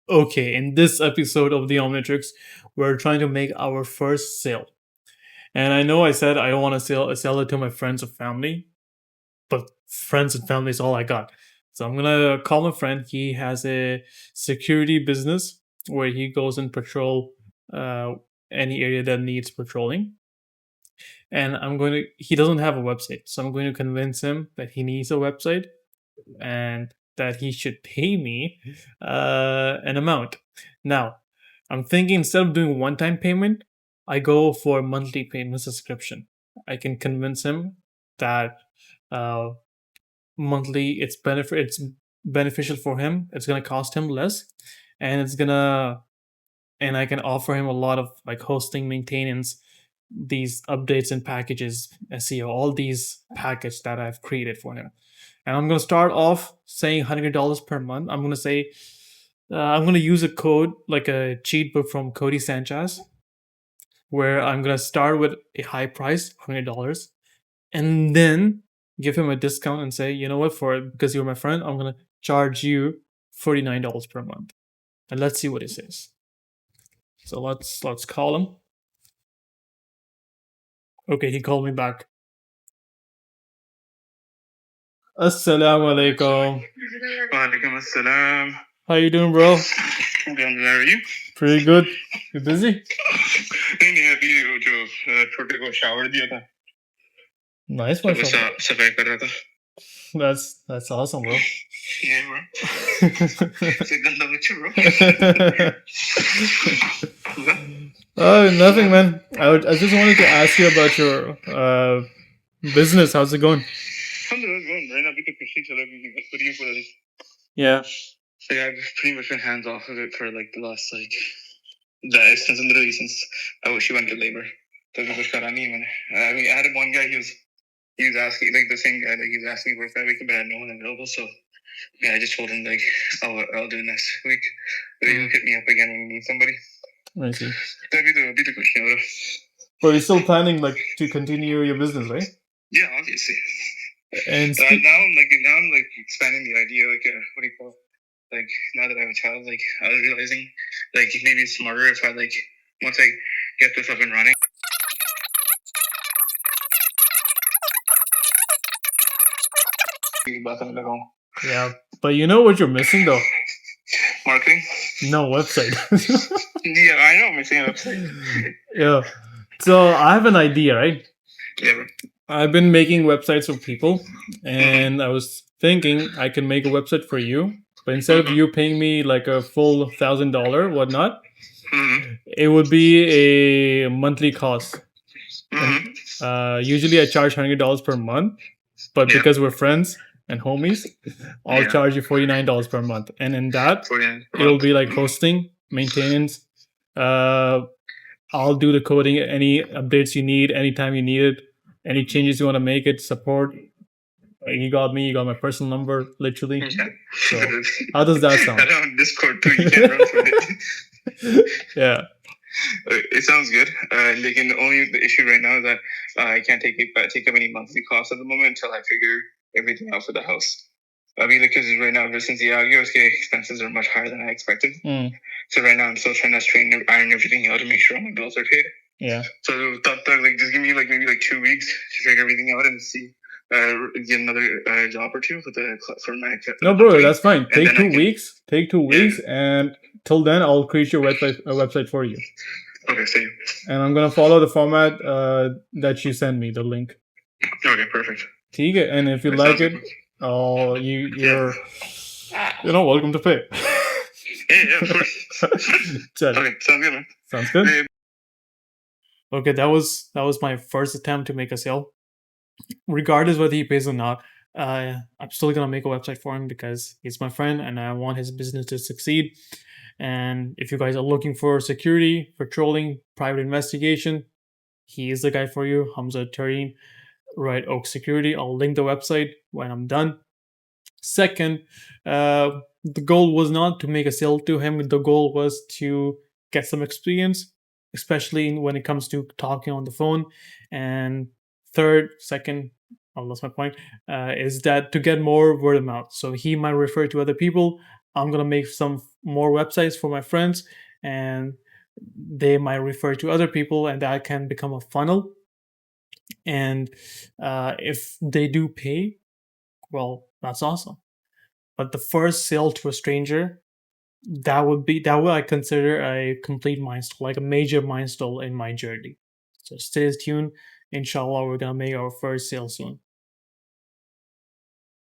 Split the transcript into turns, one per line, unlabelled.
Okay, in this episode of the Omnitrix, we're trying to make our first sale. And I know I said I don't want to sell it to my friends or family, but friends and family is all I got. So I'm gonna call my friend. He has a security business where he goes and patrol uh, any area that needs patrolling. And he doesn't have a website, so I'm going to convince him that he needs a website and that he should pay me an amount. Now, I'm thinking instead of doing one-time payment, I go for monthly payment subscription. I can convince him that uh, monthly it's beneficial for him. It's gonna cost him less, and I can offer him a lot of like hosting, maintenance, these updates and packages, SEO, all these packages that I've created for him. And I'm gonna start off saying $100 per month. I'm gonna use a code like a cheat book from Cody Sanchez, where I'm gonna start with a high price, $100, and then give him a discount and say, you know what, because you're my friend, I'm gonna charge you $49 per month, and let's see what he says. So let's call him. Okay, he called me back. Assalamu alaikum.
Walaikum assalam.
How you doing, bro?
How are you?
Pretty good. You busy?
नहीं अभी वो जो छोटे को shower दिया था
Nice,
तो
my
वो
friend.
सफाई कर रहा था.
That's awesome, bro.
Yeah, bro. It's a गंदा बच्चा, bro.
Oh, nothing, man. I just wanted to ask you about your business. How's it going?
Alhamdulillah, going right now. अभी तो कुछ नहीं चला क्योंकि बचपन ही पूरा.
Yeah.
So yeah, I've pretty much been hands off of it for like the last since literally since she went to labor. So कुछ करा नहीं मैंने. I mean, I had one guy. He was asking, like the same guy, like he was asking for that week, but I had no one available. So yeah, I just told him like I'll do it next week. He'll hit me up again when you need somebody.
I see.
तो अभी तो कुछ नहीं हो रहा.
But you're still planning like to continue your business, right?
Yeah, obviously.
And
now I'm like expanding the idea, like what do you call it? Like now that I have a child, like I was realizing like maybe it's smarter if I like once I get this up and running.
Yeah, but you know what you're missing though?
Marketing?
No website.
Yeah, I know I'm missing a website.
Yeah. So I have an idea, right?
Yeah.
I've been making websites for people, and I was thinking I can make a website for you, but instead of you paying me like a full $1,000 whatnot, it would be a monthly cost. And, usually I charge $100 per month, but because we're friends and homies, I'll charge you $49 per month, and in that it'll be like hosting, maintenance. I'll do the coding, any updates you need, anytime you need it, any changes you want to make it, support. You got me, you got my personal number, literally. So, how does that sound?
I don't on Discord too, you can't run from it.
Yeah.
It sounds good. Like, the issue right now is that I can't take up any monthly costs at the moment until I figure everything out for the house. I mean, because right now, since the expenses are much higher than I expected. So right now, I'm still trying to iron everything out to make sure all my bills are paid.
Yeah.
So like, just give me like maybe like 2 weeks to figure everything out and see. Get another job or two for my.
No, bro, that's fine. Take 2 weeks. Take 2 weeks, and till then, I'll create your website for you.
Okay, same.
And I'm gonna follow the format that you send me, the link.
Okay, perfect.
And if you like it, you're welcome to pay.
Yeah, of course. Okay, sounds good, man.
Sounds good. Yeah. Okay, that was my first attempt to make a sale. Regardless whether he pays or not, I'm still gonna make a website for him because he's my friend and I want his business to succeed. And if you guys are looking for security, patrolling, private investigation, he is the guy for you. Hamza Tareen, Right Oak Security. I'll link the website when I'm done. Second, the goal was not to make a sale to him. The goal was to get some experience, especially when it comes to talking on the phone. And second, I lost my point, is that to get more word of mouth. So he might refer to other people. I'm gonna make some more websites for my friends, and they might refer to other people, and that can become a funnel. And if they do pay, well, that's awesome. But the first sale to a stranger, that would I consider a complete milestone, like a major milestone in my journey. So stay tuned. Inshallah, we're gonna make our first sale soon.